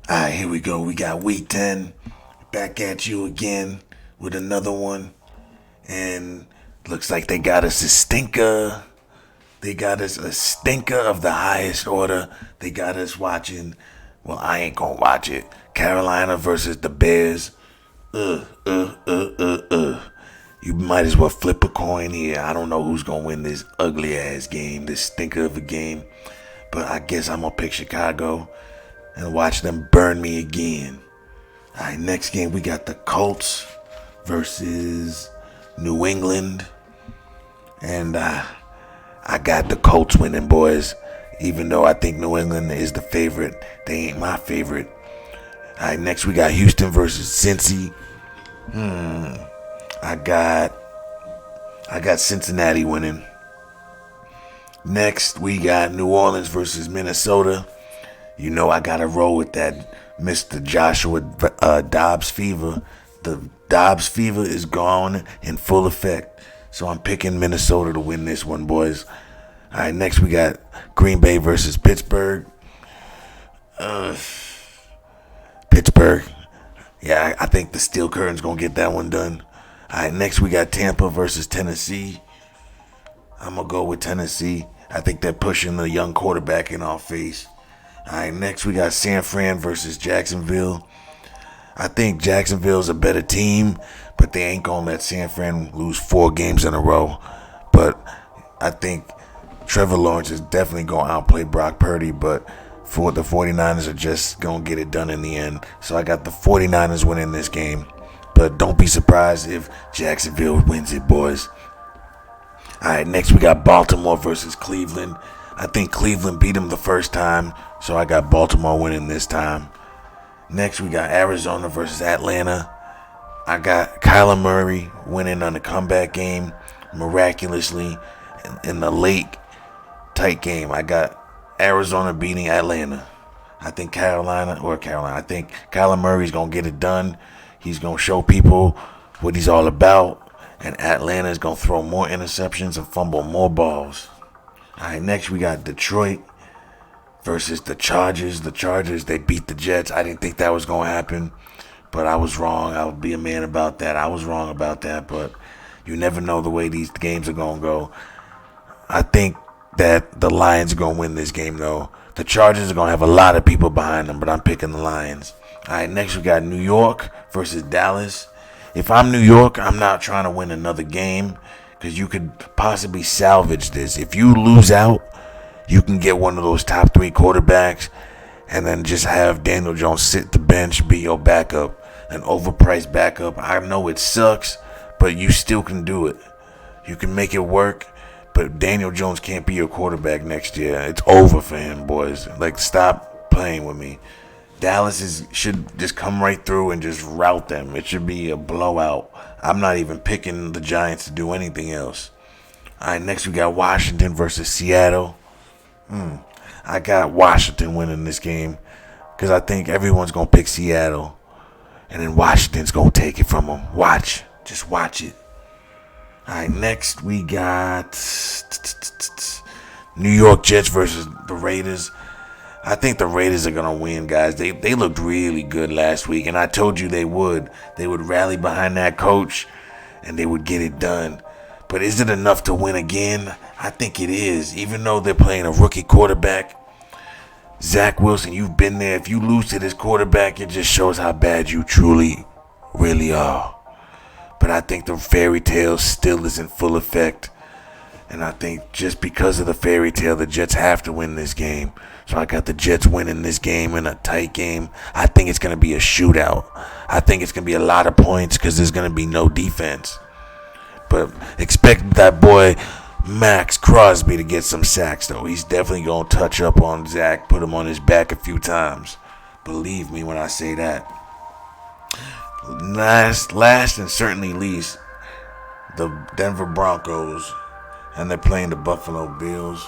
Alright, here we go. We got week 10. Back at you again with another one. And looks like they got us a stinker. They got us a stinker of the highest order. They got us watching. Well, I ain't gonna watch it. Carolina versus the Bears. Ugh, ugh, ugh, ugh, ugh. You might as well flip a coin here. I don't know who's gonna win this ugly ass game, this stinker of a game. But I guess I'm gonna pick Chicago and watch them burn me again. All right, next game we got the Colts versus New England, and I got the Colts winning, boys. Even though I think New England is the favorite, they ain't my favorite. All right, next we got Houston versus Cincy. I got Cincinnati winning. Next we got New Orleans versus Minnesota. You know I gotta roll with that Mr. Joshua Dobbs fever. The Dobbs fever is gone in full effect. So I'm picking Minnesota to win this one, boys. All right, next we got Green Bay versus Pittsburgh. Pittsburgh. Yeah, I think the Steel Curtain's gonna get that one done. All right, next we got Tampa versus Tennessee. I'm gonna go with Tennessee. I think they're pushing the young quarterback in our face. All right, next we got San Fran versus Jacksonville. I think Jacksonville's a better team, but they ain't gonna let San Fran lose 4 games in a row. But I think Trevor Lawrence is definitely gonna outplay Brock Purdy, but for the 49ers are just gonna get it done in the end. So I got the 49ers winning this game. But don't be surprised if Jacksonville wins it, boys. All right, next we got Baltimore versus Cleveland. I think Cleveland beat them the first time, so I got Baltimore winning this time. Next we got Arizona versus Atlanta. I got Kyler Murray winning on the comeback game miraculously in the late tight game. I got Arizona beating Atlanta. I think Carolina. I think Kyler Murray's gonna get it done. He's gonna show people what he's all about. And Atlanta's gonna throw more interceptions and fumble more balls. All right, next we got Detroit versus the Chargers. The Chargers, they beat the Jets. I didn't think that was going to happen, but I was wrong. I would be a man about that. I was wrong about that, but you never know the way these games are going to go. I think that the Lions are going to win this game, though. The Chargers are going to have a lot of people behind them, but I'm picking the Lions. All right, next we got New York versus Dallas. If I'm New York, I'm not trying to win another game because you could possibly salvage this. If you lose out, you can get one of those top 3 quarterbacks and then just have Daniel Jones sit the bench, be your backup, an overpriced backup. I know it sucks, but you still can do it. You can make it work, but Daniel Jones can't be your quarterback next year. It's over for him, boys. Like, stop playing with me. Dallas should just come right through and just rout them. It should be a blowout. I'm not even picking the Giants to do anything else. All right, next we got Washington versus Seattle. I got Washington winning this game because I think everyone's going to pick Seattle. And then Washington's going to take it from them. Watch. Just watch it. All right, next we got New York Jets versus the Raiders. I think the Raiders are going to win, guys. They looked really good last week, and I told you they would. They would rally behind that coach, and they would get it done. But is it enough to win again? I think it is. Even though they're playing a rookie quarterback, Zach Wilson, you've been there. If you lose to this quarterback, it just shows how bad you truly, really are. But I think the fairy tale still is in full effect. And I think just because of the fairy tale, the Jets have to win this game. So I got the Jets winning this game in a tight game. I think it's going to be a shootout. I think it's going to be a lot of points because there's going to be no defense. But expect that boy Max Crosby to get some sacks, though. He's definitely going to touch up on Zach, put him on his back a few times. Believe me when I say that. Last and certainly least, the Denver Broncos. And they're playing the Buffalo Bills.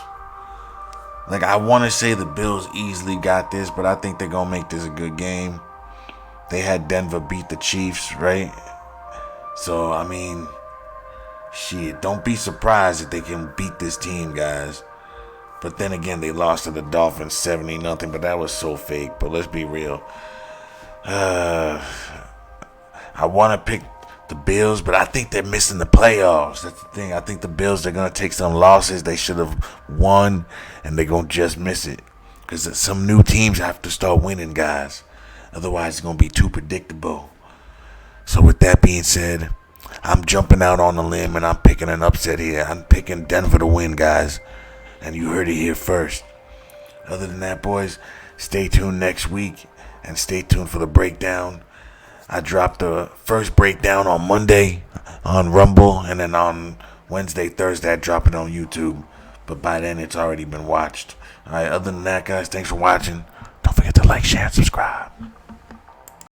Like, I want to say the Bills easily got this, but I think they're going to make this a good game. They had Denver beat the Chiefs, right? So, I mean, shit, don't be surprised if they can beat this team, guys. But then again, they lost to the Dolphins 70-0, but that was so fake. But let's be real. I want to pick the Bills, but I think they're missing the playoffs. That's the thing. I think the Bills are going to take some losses they should have won, and they're going to just miss it. Because some new teams have to start winning, guys. Otherwise, it's going to be too predictable. So with that being said, I'm jumping out on a limb, and I'm picking an upset here. I'm picking Denver to win, guys. And you heard it here first. Other than that, boys, stay tuned next week, and stay tuned for the breakdown. I dropped the first breakdown on Monday on Rumble, and then on Wednesday, Thursday, I drop it on YouTube. But by then, it's already been watched. All right, other than that, guys, thanks for watching. Don't forget to like, share, and subscribe.